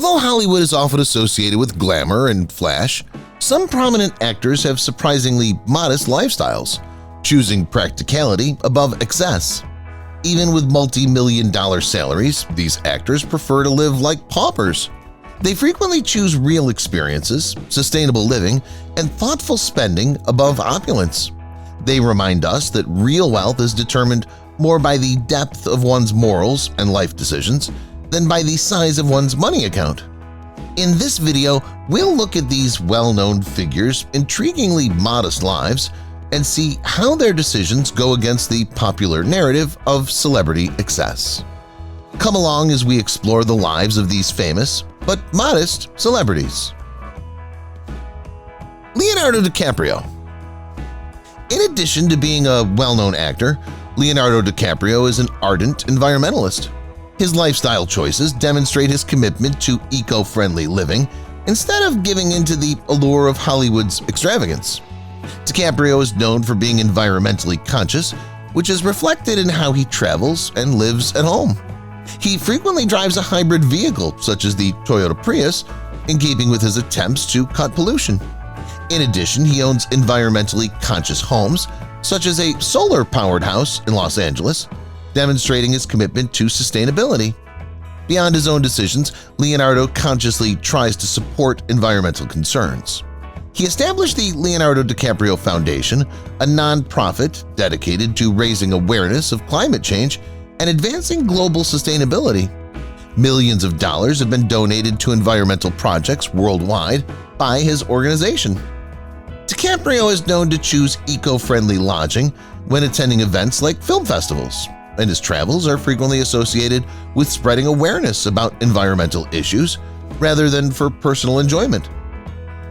Although Hollywood is often associated with glamour and flash, some prominent actors have surprisingly modest lifestyles, choosing practicality above excess. Even with multi-million-dollar salaries, these actors prefer to live like paupers. They frequently choose real experiences, sustainable living, and thoughtful spending above opulence. They remind us that real wealth is determined more by the depth of one's morals and life decisions than by the size of one's money account. In this video, we'll look at these well-known figures' intriguingly modest lives and see how their decisions go against the popular narrative of celebrity excess. Come along as we explore the lives of these famous but modest celebrities. Leonardo DiCaprio. In addition to being a well-known actor, Leonardo DiCaprio is an ardent environmentalist. His lifestyle choices demonstrate his commitment to eco-friendly living instead of giving in to the allure of Hollywood's extravagance. DiCaprio is known for being environmentally conscious, which is reflected in how he travels and lives at home. He frequently drives a hybrid vehicle such as the Toyota Prius, in keeping with his attempts to cut pollution. In addition, he owns environmentally conscious homes, such as a solar-powered house in Los Angeles, demonstrating his commitment to sustainability. Beyond his own decisions, Leonardo consciously tries to support environmental concerns. He established the Leonardo DiCaprio Foundation, a non-profit dedicated to raising awareness of climate change and advancing global sustainability. Millions of dollars have been donated to environmental projects worldwide by his organization. DiCaprio is known to choose eco-friendly lodging when attending events like film festivals, and his travels are frequently associated with spreading awareness about environmental issues rather than for personal enjoyment.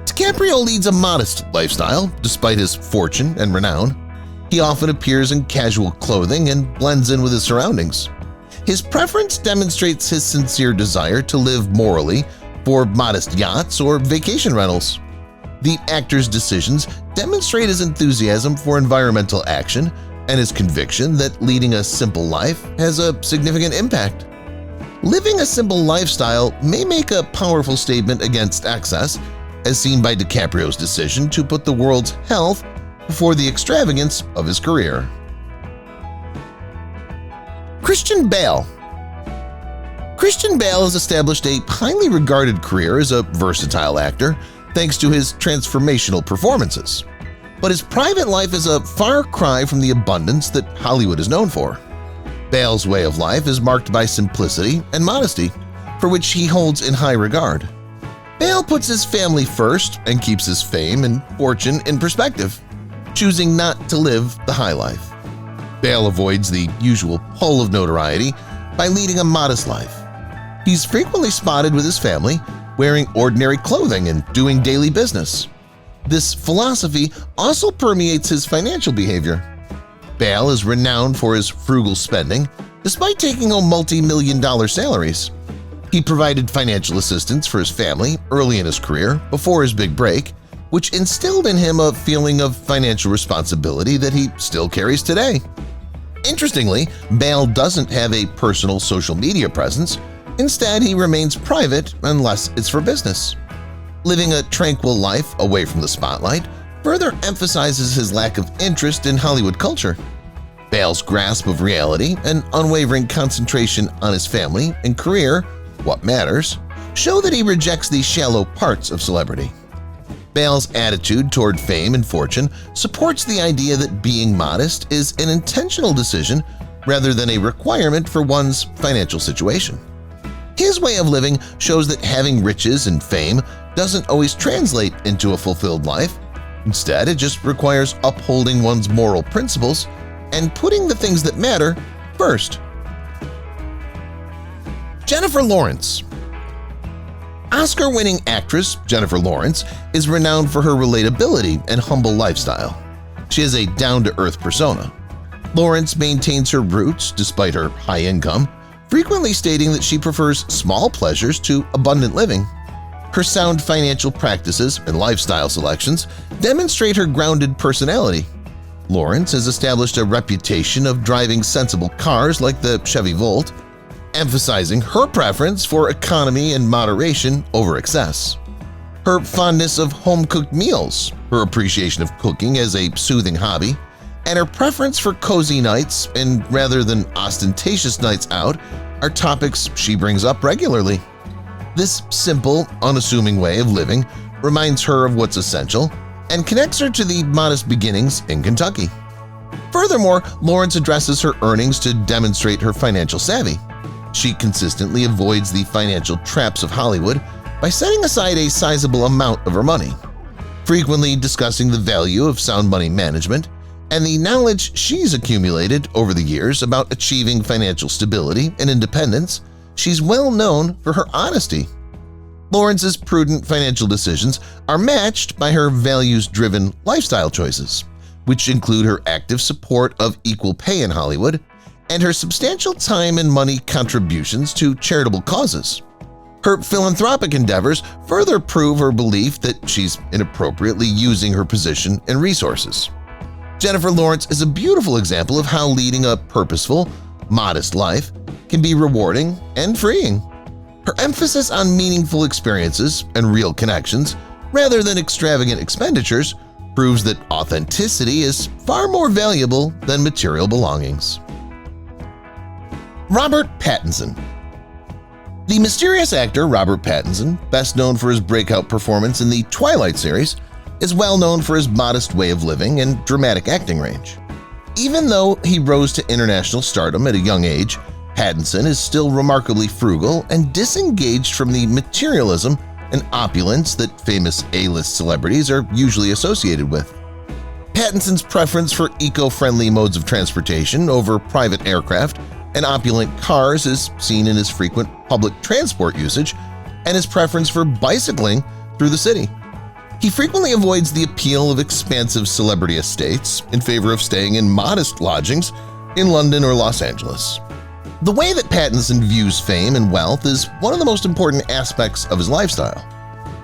DiCaprio leads a modest lifestyle despite his fortune and renown. He often appears in casual clothing and blends in with his surroundings. His preference demonstrates his sincere desire to live morally for modest yachts or vacation rentals. The actor's decisions demonstrate his enthusiasm for environmental action and his conviction that leading a simple life has a significant impact. Living a simple lifestyle may make a powerful statement against excess, as seen by DiCaprio's decision to put the world's health before the extravagance of his career. Christian Bale. Christian Bale has established a highly regarded career as a versatile actor thanks to his transformational performances. But his private life is a far cry from the abundance that Hollywood is known for. Bale's way of life is marked by simplicity and modesty, for which he holds in high regard. Bale puts his family first and keeps his fame and fortune in perspective, choosing not to live the high life. Bale avoids the usual pull of notoriety by leading a modest life. He's frequently spotted with his family, wearing ordinary clothing and doing daily business. This philosophy also permeates his financial behavior. Bale is renowned for his frugal spending, despite taking home multi-million-dollar salaries. He provided financial assistance for his family early in his career before his big break, which instilled in him a feeling of financial responsibility that he still carries today. Interestingly, Bale doesn't have a personal social media presence. Instead, he remains private unless it's for business. Living a tranquil life away from the spotlight further emphasizes his lack of interest in Hollywood culture. Bale's grasp of reality and unwavering concentration on his family and career, what matters, show that he rejects the shallow parts of celebrity. Bale's attitude toward fame and fortune supports the idea that being modest is an intentional decision rather than a requirement for one's financial situation. His way of living shows that having riches and fame doesn't always translate into a fulfilled life. Instead, it just requires upholding one's moral principles and putting the things that matter first. Jennifer Lawrence. Oscar-winning actress Jennifer Lawrence is renowned for her relatability and humble lifestyle. She has a down-to-earth persona. Lawrence maintains her roots despite her high income, frequently stating that she prefers small pleasures to abundant living. Her sound financial practices and lifestyle selections demonstrate her grounded personality. Lawrence has established a reputation of driving sensible cars like the Chevy Volt. emphasizing her preference for economy and moderation over excess. Her fondness of home-cooked meals, her appreciation of cooking as a soothing hobby, and her preference for cozy nights and rather than ostentatious nights out are topics she brings up regularly. This simple, unassuming way of living reminds her of what's essential and connects her to the modest beginnings in Kentucky. Furthermore, Lawrence addresses her earnings to demonstrate her financial savvy. She consistently avoids the financial traps of Hollywood by setting aside a sizable amount of her money, frequently discussing the value of sound money management and the knowledge she's accumulated over the years about achieving financial stability and independence. She's well known for her honesty. Lawrence's prudent financial decisions are matched by her values-driven lifestyle choices, which include her active support of equal pay in Hollywood and her substantial time and money contributions to charitable causes. Her philanthropic endeavors further prove her belief that she's inappropriately using her position and resources. Jennifer Lawrence is a beautiful example of how leading a purposeful, modest life can be rewarding and freeing. Her emphasis on meaningful experiences and real connections rather than extravagant expenditures proves that authenticity is far more valuable than material belongings. Robert Pattinson. The mysterious actor Robert Pattinson, best known for his breakout performance in the Twilight series, is well known for his modest way of living and dramatic acting range. Even though he rose to international stardom at a young age, Pattinson is still remarkably frugal and disengaged from the materialism and opulence that famous A-list celebrities are usually associated with. Pattinson's preference for eco-friendly modes of transportation over private aircraft and opulent cars is seen in his frequent public transport usage and his preference for bicycling through the city. He frequently avoids the appeal of expansive celebrity estates in favor of staying in modest lodgings in London or Los Angeles. The way that Pattinson views fame and wealth is one of the most important aspects of his lifestyle.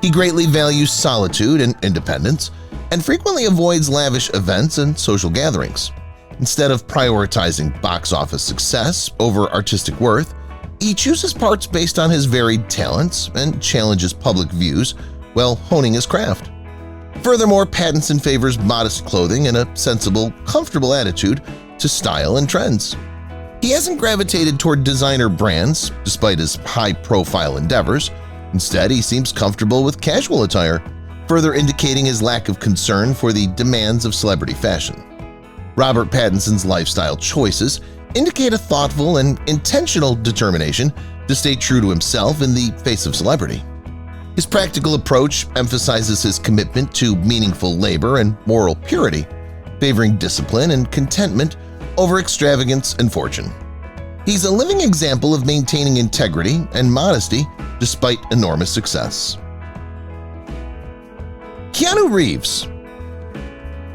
He greatly values solitude and independence and frequently avoids lavish events and social gatherings. Instead of prioritizing box office success over artistic worth, he chooses parts based on his varied talents and challenges public views while honing his craft. Furthermore, Pattinson favors modest clothing and a sensible, comfortable attitude to style and trends. He hasn't gravitated toward designer brands despite his high-profile endeavors. Instead, he seems comfortable with casual attire, further indicating his lack of concern for the demands of celebrity fashion. Robert Pattinson's lifestyle choices indicate a thoughtful and intentional determination to stay true to himself in the face of celebrity. His practical approach emphasizes his commitment to meaningful labor and moral purity, favoring discipline and contentment over extravagance and fortune. He's a living example of maintaining integrity and modesty despite enormous success. Keanu Reeves.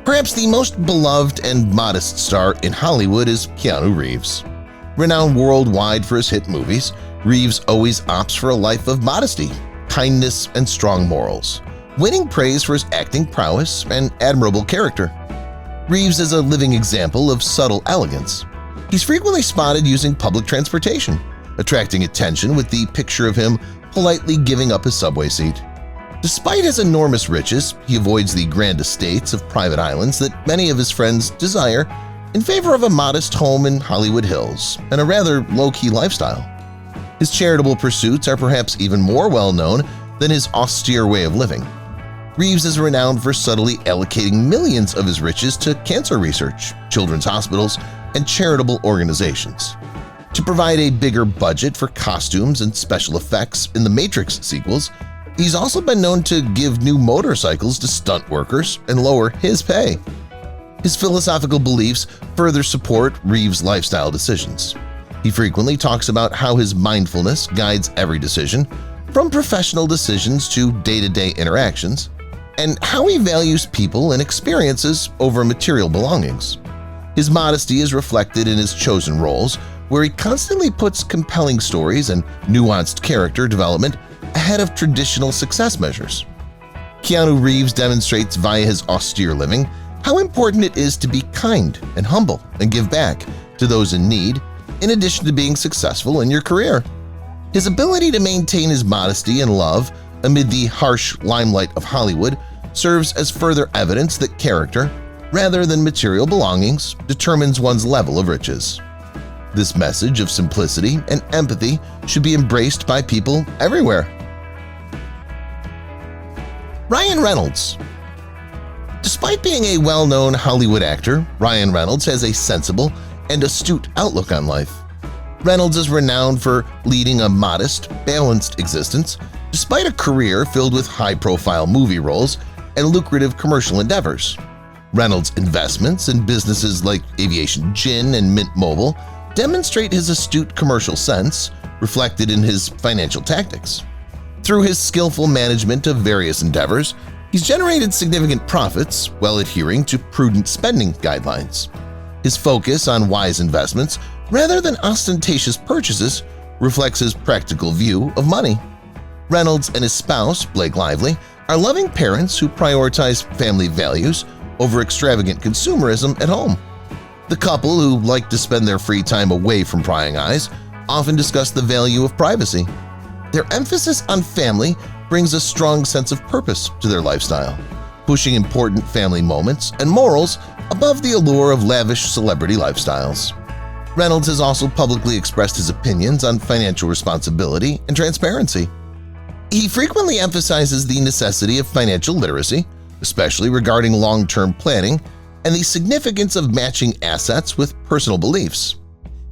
Perhaps the most beloved and modest star in Hollywood is Keanu Reeves. Renowned worldwide for his hit movies, Reeves always opts for a life of modesty, kindness, and strong morals, winning praise for his acting prowess and admirable character. Reeves is a living example of subtle elegance. He's frequently spotted using public transportation, attracting attention with the picture of him politely giving up his subway seat. Despite his enormous riches, he avoids the grand estates of private islands that many of his friends desire in favor of a modest home in Hollywood Hills and a rather low-key lifestyle. His charitable pursuits are perhaps even more well-known than his austere way of living. Reeves is renowned for subtly allocating millions of his riches to cancer research, children's hospitals, and charitable organizations. To provide a bigger budget for costumes and special effects in the Matrix sequels, he's also been known to give new motorcycles to stunt workers and lower his pay. His philosophical beliefs further support Reeves' lifestyle decisions. He frequently talks about how his mindfulness guides every decision, from professional decisions to day-to-day interactions, and how he values people and experiences over material belongings. His modesty is reflected in his chosen roles, where he constantly puts compelling stories and nuanced character development ahead of traditional success measures. Keanu Reeves demonstrates via his austere living how important it is to be kind and humble and give back to those in need, in addition to being successful in your career. His ability to maintain his modesty and love amid the harsh limelight of Hollywood serves as further evidence that character, rather than material belongings, determines one's level of riches. This message of simplicity and empathy should be embraced by people everywhere. Ryan Reynolds. Despite being a well-known Hollywood actor, Ryan Reynolds has a sensible and astute outlook on life. Reynolds is renowned for leading a modest, balanced existence despite a career filled with high-profile movie roles and lucrative commercial endeavors. Reynolds' investments in businesses like Aviation Gin and Mint Mobile demonstrate his astute commercial sense, reflected in his financial tactics. Through his skillful management of various endeavors, he's generated significant profits while adhering to prudent spending guidelines. His focus on wise investments rather than ostentatious purchases reflects his practical view of money. Reynolds and his spouse, Blake Lively, are loving parents who prioritize family values over extravagant consumerism at home. The couple, who like to spend their free time away from prying eyes, often discuss the value of privacy. Their emphasis on family brings a strong sense of purpose to their lifestyle, pushing important family moments and morals above the allure of lavish celebrity lifestyles. Reynolds has also publicly expressed his opinions on financial responsibility and transparency. He frequently emphasizes the necessity of financial literacy, especially regarding long-term planning, and the significance of matching assets with personal beliefs.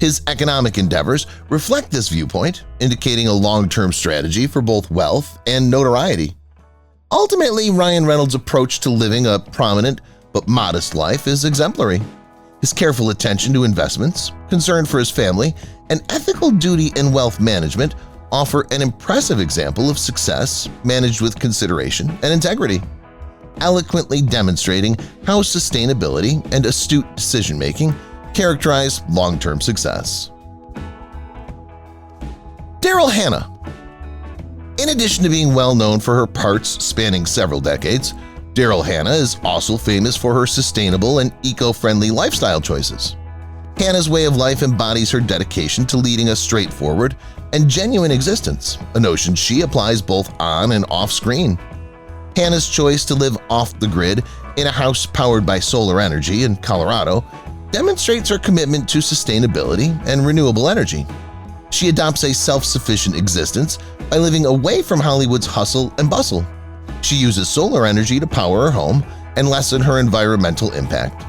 His economic endeavors reflect this viewpoint, indicating a long-term strategy for both wealth and notoriety. Ultimately, Ryan Reynolds' approach to living a prominent but modest life is exemplary. His careful attention to investments, concern for his family, and ethical duty in wealth management offer an impressive example of success managed with consideration and integrity, eloquently demonstrating how sustainability and astute decision-making characterize long-term success. Daryl Hannah. In addition to being well known for her parts spanning several decades, Daryl Hannah is also famous for her sustainable and eco-friendly lifestyle choices. Hannah's way of life embodies her dedication to leading a straightforward and genuine existence, a notion she applies both on and off-screen. Hannah's choice to live off the grid in a house powered by solar energy in Colorado demonstrates her commitment to sustainability and renewable energy. She adopts a self-sufficient existence by living away from Hollywood's hustle and bustle. She uses solar energy to power her home and lessen her environmental impact.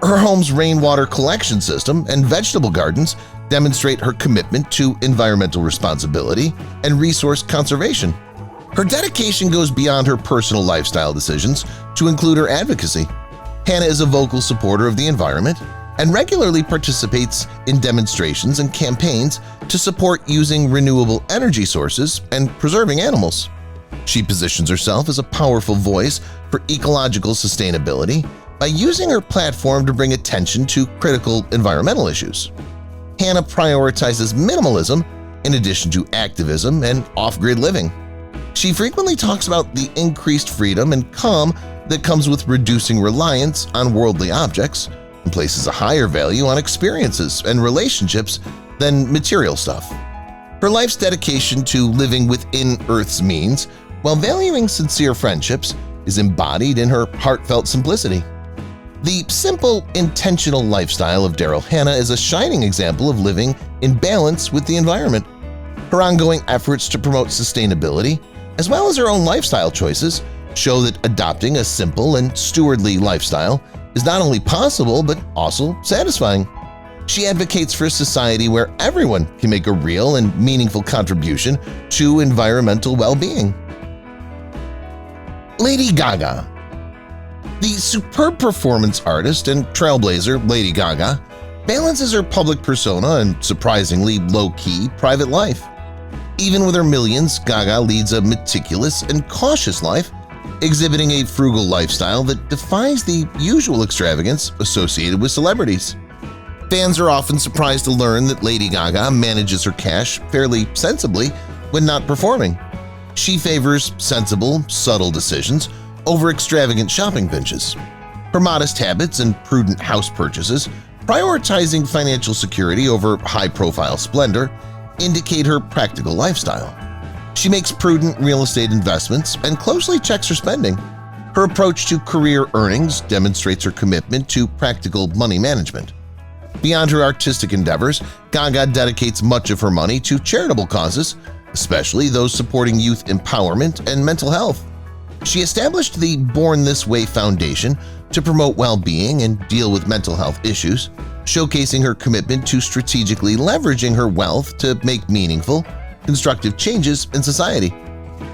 Her home's rainwater collection system and vegetable gardens demonstrate her commitment to environmental responsibility and resource conservation. Her dedication goes beyond her personal lifestyle decisions to include her advocacy. Hannah is a vocal supporter of the environment and regularly participates in demonstrations and campaigns to support using renewable energy sources and preserving animals. She positions herself as a powerful voice for ecological sustainability by using her platform to bring attention to critical environmental issues. Hannah prioritizes minimalism in addition to activism and off-grid living. She frequently talks about the increased freedom and calm that comes with reducing reliance on worldly objects and places a higher value on experiences and relationships than material stuff. Her life's dedication to living within Earth's means while valuing sincere friendships is embodied in her heartfelt simplicity. The simple, intentional lifestyle of Daryl Hannah is a shining example of living in balance with the environment. Her ongoing efforts to promote sustainability, as well as her own lifestyle choices, show that adopting a simple and stewardly lifestyle is not only possible but also satisfying. She advocates for a society where everyone can make a real and meaningful contribution to environmental well-being. Lady Gaga. The superb performance artist and trailblazer Lady Gaga balances her public persona and surprisingly low-key private life. Even with her millions, Gaga leads a meticulous and cautious life, exhibiting a frugal lifestyle that defies the usual extravagance associated with celebrities. Fans are often surprised to learn that Lady Gaga manages her cash fairly sensibly when not performing. She favors sensible, subtle decisions over extravagant shopping binges. Her modest habits and prudent house purchases prioritizing financial security over high-profile splendor, indicate her practical lifestyle. She makes prudent real estate investments and closely checks her spending. Her approach to career earnings demonstrates her commitment to practical money management. Beyond her artistic endeavors, Gaga dedicates much of her money to charitable causes, especially those supporting youth empowerment and mental health. She established the Born This Way Foundation to promote well-being and deal with mental health issues, showcasing her commitment to strategically leveraging her wealth to make meaningful, constructive changes in society.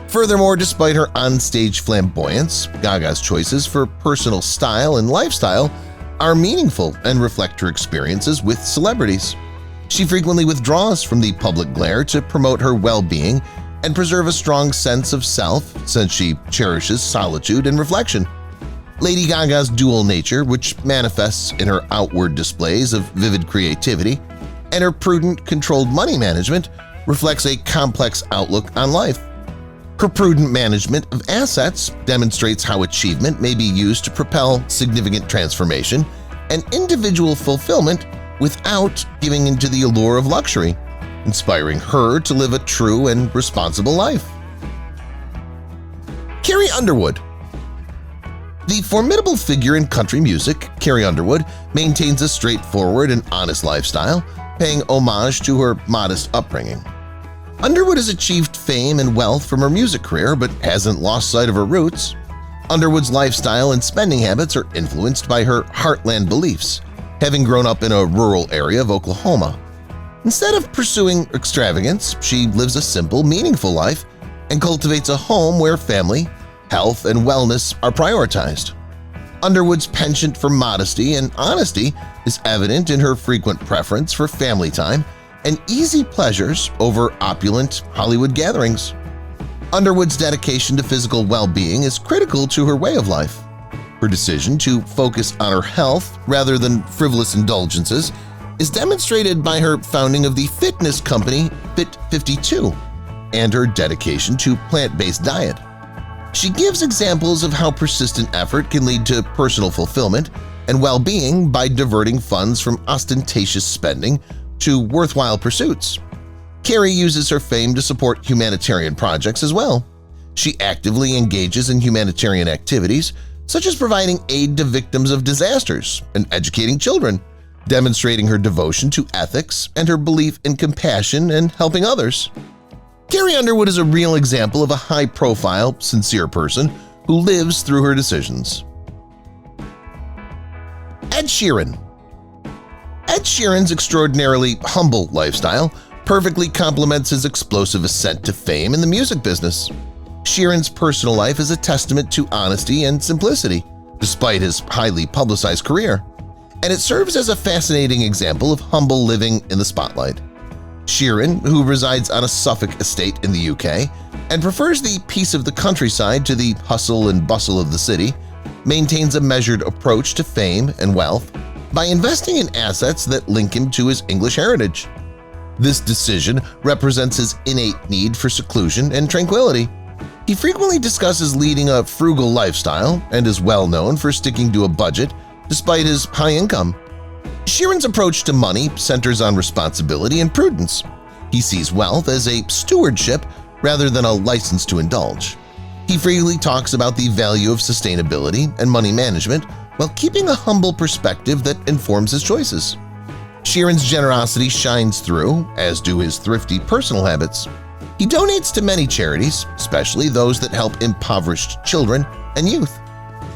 Furthermore, despite her onstage flamboyance, Gaga's choices for personal style and lifestyle are meaningful and reflect her experiences with celebrities. She frequently withdraws from the public glare to promote her well-being and preserve a strong sense of self since she cherishes solitude and reflection. Lady Gaga's dual nature, which manifests in her outward displays of vivid creativity, and her prudent, controlled money management reflects a complex outlook on life. Her prudent management of assets demonstrates how achievement may be used to propel significant transformation and individual fulfillment without giving into the allure of luxury, inspiring her to live a true and responsible life. Carrie Underwood. The formidable figure in country music, Carrie Underwood, maintains a straightforward and honest lifestyle, paying homage to her modest upbringing. Underwood has achieved fame and wealth from her music career but hasn't lost sight of her roots. Underwood's lifestyle and spending habits are influenced by her heartland beliefs, having grown up in a rural area of Oklahoma. Instead of pursuing extravagance, she lives a simple, meaningful life and cultivates a home where family, health, and wellness are prioritized. Underwood's penchant for modesty and honesty is evident in her frequent preference for family time and easy pleasures over opulent Hollywood gatherings. Underwood's dedication to physical well-being is critical to her way of life. Her decision to focus on her health rather than frivolous indulgences is demonstrated by her founding of the fitness company Fit52 and her dedication to plant-based diet. She gives examples of how persistent effort can lead to personal fulfillment and well-being by diverting funds from ostentatious spending to worthwhile pursuits. Carrie uses her fame to support humanitarian projects as well. She actively engages in humanitarian activities such as providing aid to victims of disasters and educating children, demonstrating her devotion to ethics and her belief in compassion and helping others. Carrie Underwood is a real example of a high-profile, sincere person who lives through her decisions. Ed Sheeran. Ed Sheeran's extraordinarily humble lifestyle perfectly complements his explosive ascent to fame in the music business. Sheeran's personal life is a testament to honesty and simplicity, despite his highly publicized career, and it serves as a fascinating example of humble living in the spotlight. Sheeran, who resides on a Suffolk estate in the UK and prefers the peace of the countryside to the hustle and bustle of the city, maintains a measured approach to fame and wealth by investing in assets that link him to his English heritage. This decision represents his innate need for seclusion and tranquility. He frequently discusses leading a frugal lifestyle and is well known for sticking to a budget despite his high income. Sheeran's approach to money centers on responsibility and prudence. He sees wealth as a stewardship rather than a license to indulge. He freely talks about the value of sustainability and money management while keeping a humble perspective that informs his choices. Sheeran's generosity shines through, as do his thrifty personal habits. He donates to many charities, especially those that help impoverished children and youth.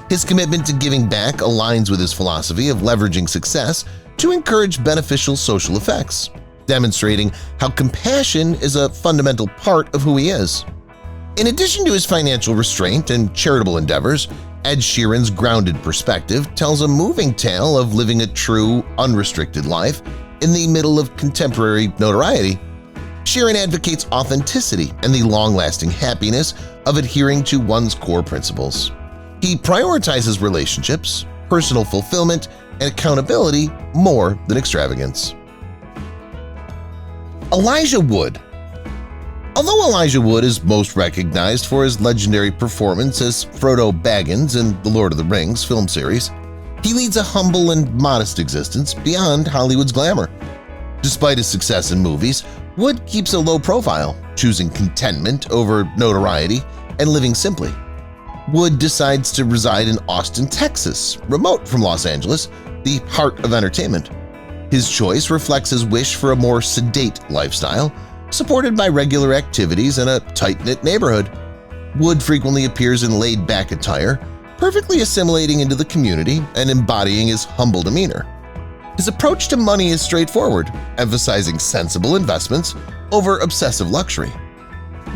His commitment to giving back aligns with his philosophy of leveraging success to encourage beneficial social effects, demonstrating how compassion is a fundamental part of who he is. In addition to his financial restraint and charitable endeavors, Ed Sheeran's grounded perspective tells a moving tale of living a true, unrestricted life in the middle of contemporary notoriety. Sheeran advocates authenticity and the long-lasting happiness of adhering to one's core principles. He prioritizes relationships, personal fulfillment, and accountability more than extravagance. Elijah Wood. Although Elijah Wood is most recognized for his legendary performance as Frodo Baggins in the Lord of the Rings film series, He leads a humble and modest existence beyond Hollywood's glamour. Despite his success in movies, Wood keeps a low profile, choosing contentment over notoriety and living simply. Wood decides to reside in Austin, Texas, remote from Los Angeles, the heart of entertainment. His choice reflects his wish for a more sedate lifestyle, supported by regular activities in a tight-knit neighborhood. Wood frequently appears in laid-back attire, perfectly assimilating into the community and embodying his humble demeanor. His approach to money is straightforward, emphasizing sensible investments over obsessive luxury.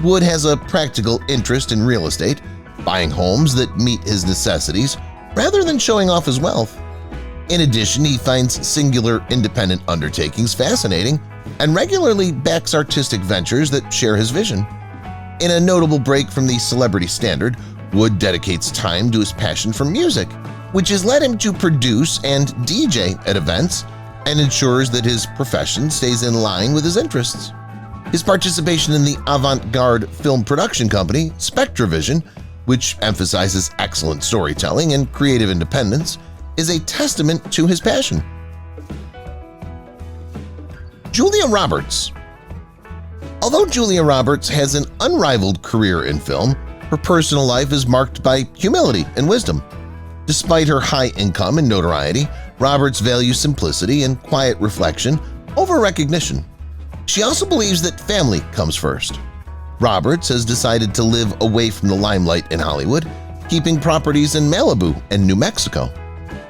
Wood has a practical interest in real estate, buying homes that meet his necessities rather than showing off his wealth. In addition, he finds singular independent undertakings fascinating and regularly backs artistic ventures that share his vision. In a notable break from the celebrity standard, Wood dedicates time to his passion for music, which has led him to produce and DJ at events and ensures that his profession stays in line with his interests. His participation in the avant-garde film production company SpectraVision, which emphasizes excellent storytelling and creative independence, is a testament to his passion. Julia Roberts. Although Julia Roberts has an unrivaled career in film, her personal life is marked by humility and wisdom. Despite her high income and notoriety, Roberts values simplicity and quiet reflection over recognition. She also believes that family comes first. Roberts has decided to live away from the limelight in Hollywood, keeping properties in Malibu and New Mexico.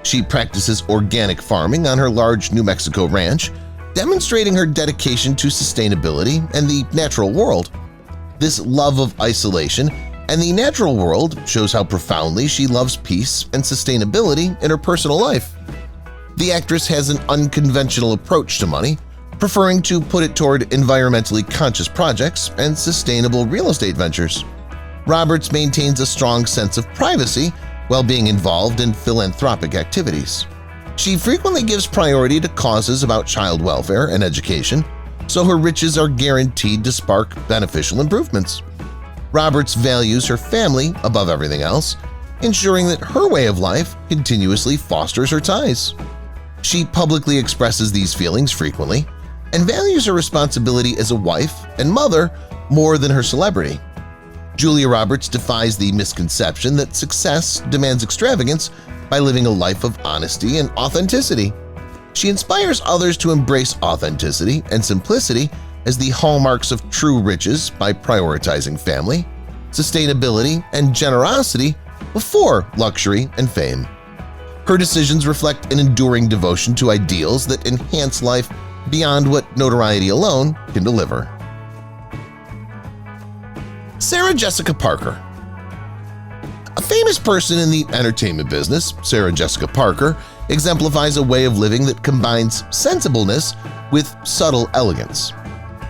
She practices organic farming on her large New Mexico ranch, demonstrating her dedication to sustainability and the natural world. This love of isolation and the natural world shows how profoundly she loves peace and sustainability in her personal life. The actress has an unconventional approach to money, preferring to put it toward environmentally conscious projects and sustainable real estate ventures. Roberts maintains a strong sense of privacy while being involved in philanthropic activities. She frequently gives priority to causes about child welfare and education, so her riches are guaranteed to spark beneficial improvements. Roberts values her family above everything else, ensuring that her way of life continuously fosters her ties. She publicly expresses these feelings frequently and values her responsibility as a wife and mother more than her celebrity. Julia Roberts defies the misconception that success demands extravagance by living a life of honesty and authenticity. She inspires others to embrace authenticity and simplicity as the hallmarks of true riches by prioritizing family, sustainability, and generosity before luxury and fame. Her decisions reflect an enduring devotion to ideals that enhance life beyond what notoriety alone can deliver. Sarah Jessica Parker. A famous person in the entertainment business, Sarah Jessica Parker exemplifies a way of living that combines sensibleness with subtle elegance.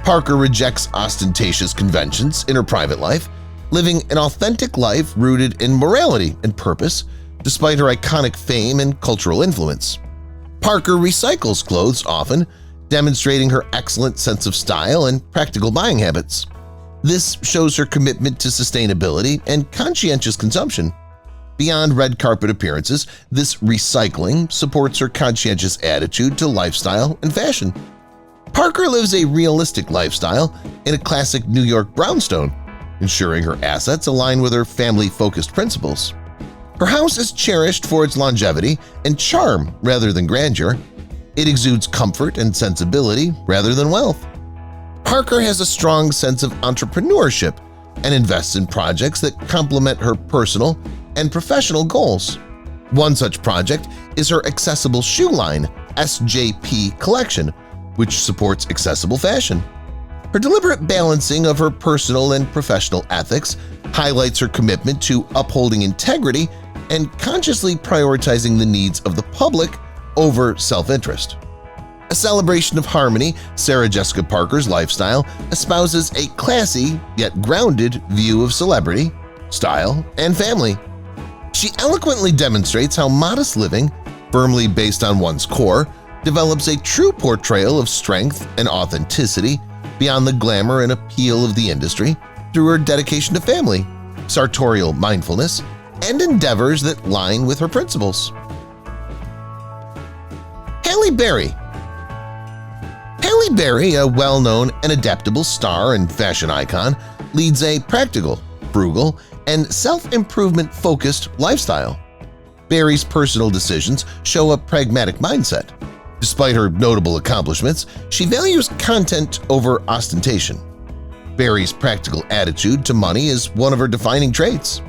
Parker rejects ostentatious conventions in her private life, living an authentic life rooted in morality and purpose, despite her iconic fame and cultural influence. Parker recycles clothes often, demonstrating her excellent sense of style and practical buying habits. This shows her commitment to sustainability and conscientious consumption. Beyond red carpet appearances, this recycling supports her conscientious attitude to lifestyle and fashion. Parker lives a realistic lifestyle in a classic New York brownstone, ensuring her assets align with her family-focused principles. Her house is cherished for its longevity and charm rather than grandeur. It exudes comfort and sensibility rather than wealth. Parker has a strong sense of entrepreneurship and invests in projects that complement her personal and professional goals. One such project is her accessible shoe line, SJP Collection, which supports accessible fashion. Her deliberate balancing of her personal and professional ethics highlights her commitment to upholding integrity and consciously prioritizing the needs of the public over self-interest. A celebration of harmony, Sarah Jessica Parker's lifestyle espouses a classy yet grounded view of celebrity, style, and family. She eloquently demonstrates how modest living, firmly based on one's core, develops a true portrayal of strength and authenticity beyond the glamour and appeal of the industry through her dedication to family, sartorial mindfulness, and endeavors that line with her principles. Halle Berry. Halle Berry, a well-known and adaptable star and fashion icon, leads a practical, frugal, and self-improvement-focused lifestyle. Berry's personal decisions show a pragmatic mindset. Despite her notable accomplishments, she values content over ostentation. Berry's practical attitude to money is one of her defining traits.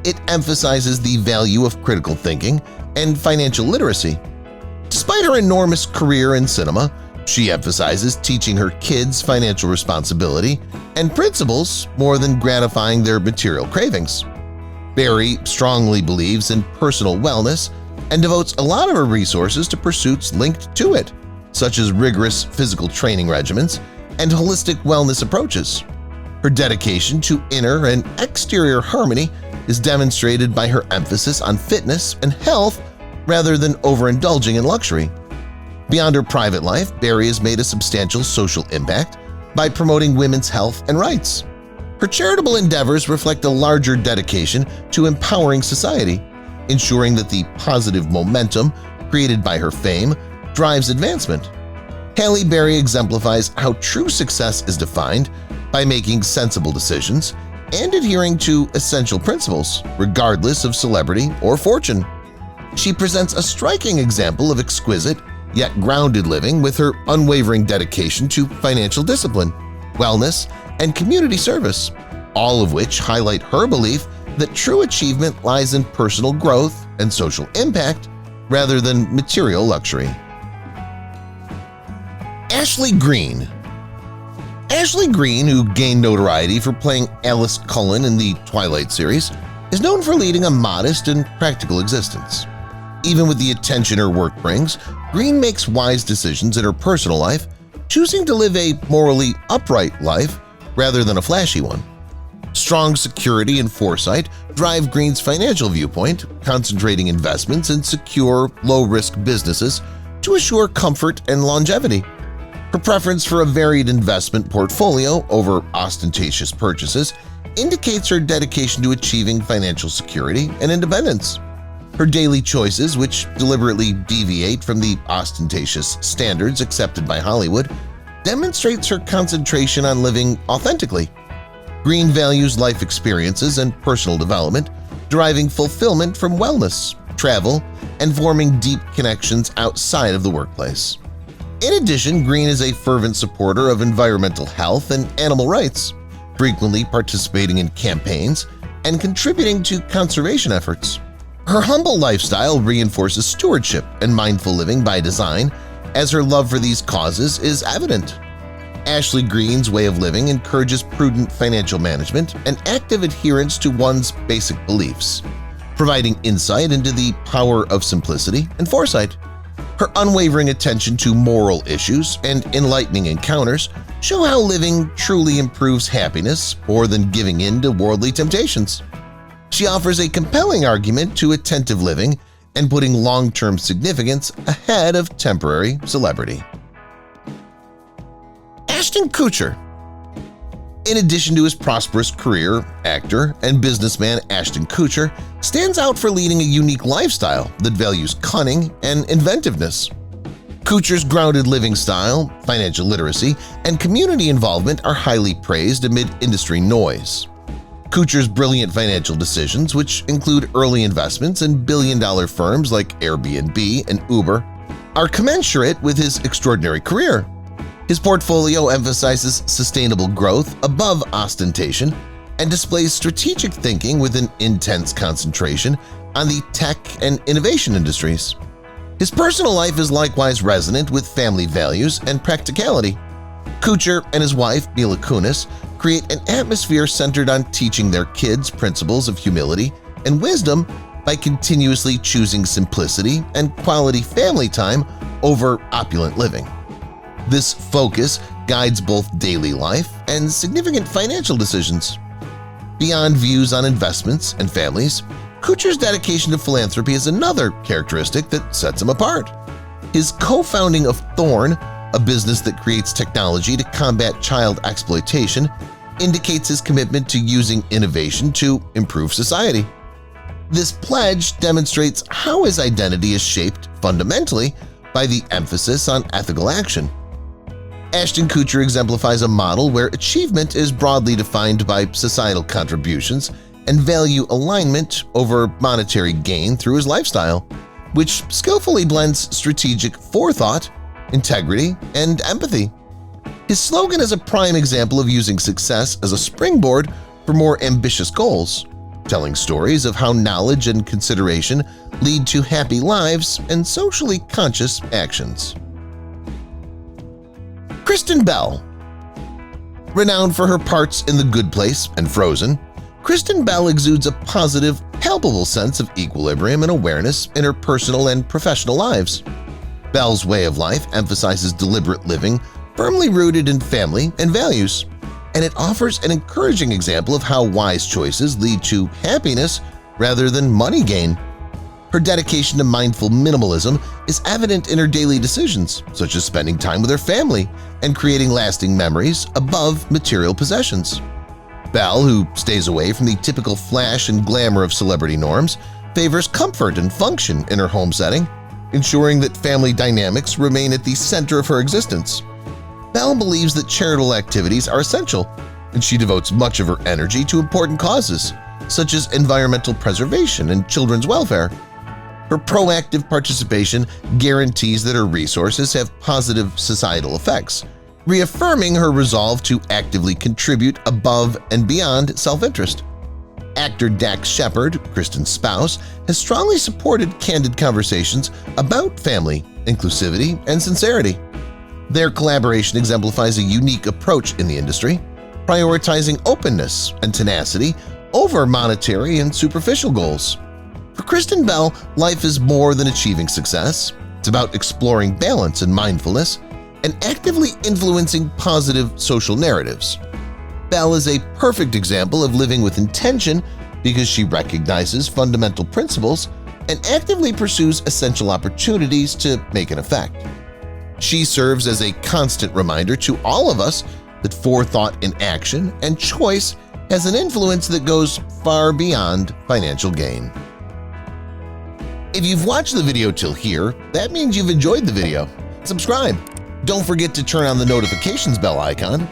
It emphasizes the value of critical thinking and financial literacy. Despite her enormous career in cinema, she emphasizes teaching her kids financial responsibility and principles more than gratifying their material cravings. Berry strongly believes in personal wellness and devotes a lot of her resources to pursuits linked to it, such as rigorous physical training regimens and holistic wellness approaches. Her dedication to inner and exterior harmony is demonstrated by her emphasis on fitness and health rather than overindulging in luxury. Beyond her private life, Berry has made a substantial social impact by promoting women's health and rights. Her charitable endeavors reflect a larger dedication to empowering society, ensuring that the positive momentum created by her fame drives advancement. Halle Berry exemplifies how true success is defined by making sensible decisions and adhering to essential principles, regardless of celebrity or fortune. She presents a striking example of exquisite yet grounded living with her unwavering dedication to financial discipline, wellness, and community service, all of which highlight her belief that true achievement lies in personal growth and social impact rather than material luxury. Ashley Greene. Ashley Greene, who gained notoriety for playing Alice Cullen in the Twilight series, is known for leading a modest and practical existence. Even with the attention her work brings, Greene makes wise decisions in her personal life, choosing to live a morally upright life rather than a flashy one. Strong security and foresight drive Greene's financial viewpoint, concentrating investments in secure, low-risk businesses to assure comfort and longevity. Her preference for a varied investment portfolio over ostentatious purchases indicates her dedication to achieving financial security and independence. Her daily choices, which deliberately deviate from the ostentatious standards accepted by Hollywood, demonstrates her concentration on living authentically. Greene values life experiences and personal development, deriving fulfillment from wellness, travel, and forming deep connections outside of the workplace. In addition, Greene is a fervent supporter of environmental health and animal rights, frequently participating in campaigns and contributing to conservation efforts. Her humble lifestyle reinforces stewardship and mindful living by design, as her love for these causes is evident. Ashley Greene's way of living encourages prudent financial management and active adherence to one's basic beliefs, providing insight into the power of simplicity and foresight. Her unwavering attention to moral issues and enlightening encounters show how living truly improves happiness more than giving in to worldly temptations. She offers a compelling argument to attentive living and putting long-term significance ahead of temporary celebrity. Ashton Kutcher. In addition to his prosperous career, actor and businessman Ashton Kutcher stands out for leading a unique lifestyle that values cunning and inventiveness. Kutcher's grounded living style, financial literacy, and community involvement are highly praised amid industry noise. Kutcher's brilliant financial decisions, which include early investments in billion-dollar firms like Airbnb and Uber, are commensurate with his extraordinary career. His portfolio emphasizes sustainable growth above ostentation and displays strategic thinking with an intense concentration on the tech and innovation industries. His personal life is likewise resonant with family values and practicality. Kutcher and his wife, Mila Kunis, create an atmosphere centered on teaching their kids principles of humility and wisdom by continuously choosing simplicity and quality family time over opulent living. This focus guides both daily life and significant financial decisions. Beyond views on investments and families, Kutcher's dedication to philanthropy is another characteristic that sets him apart. His co-founding of Thorn, a business that creates technology to combat child exploitation, indicates his commitment to using innovation to improve society. This pledge demonstrates how his identity is shaped fundamentally by the emphasis on ethical action. Ashton Kutcher exemplifies a model where achievement is broadly defined by societal contributions and value alignment over monetary gain through his lifestyle, which skillfully blends strategic forethought, integrity, and empathy. His slogan is a prime example of using success as a springboard for more ambitious goals, telling stories of how knowledge and consideration lead to happy lives and socially conscious actions. Kristen Bell. Renowned for her parts in The Good Place and Frozen, Kristen Bell exudes a positive, palpable sense of equilibrium and awareness in her personal and professional lives. Bell's way of life emphasizes deliberate living, firmly rooted in family and values, and it offers an encouraging example of how wise choices lead to happiness rather than money gain. Her dedication to mindful minimalism is evident in her daily decisions, such as spending time with her family and creating lasting memories above material possessions. Belle, who stays away from the typical flash and glamour of celebrity norms, favors comfort and function in her home setting, ensuring that family dynamics remain at the center of her existence. Belle believes that charitable activities are essential, and she devotes much of her energy to important causes, such as environmental preservation and children's welfare. Her proactive participation guarantees that her resources have positive societal effects, reaffirming her resolve to actively contribute above and beyond self-interest. Actor Dax Shepard, Kristen's spouse, has strongly supported candid conversations about family, inclusivity, and sincerity. Their collaboration exemplifies a unique approach in the industry, prioritizing openness and tenacity over monetary and superficial goals. For Kristen Bell, life is more than achieving success. It's about exploring balance and mindfulness and actively influencing positive social narratives. Bell is a perfect example of living with intention because she recognizes fundamental principles and actively pursues essential opportunities to make an effect. She serves as a constant reminder to all of us that forethought in action and choice has an influence that goes far beyond financial gain. If you've watched the video till here, that means you've enjoyed the video. Subscribe. Don't forget to turn on the notifications bell icon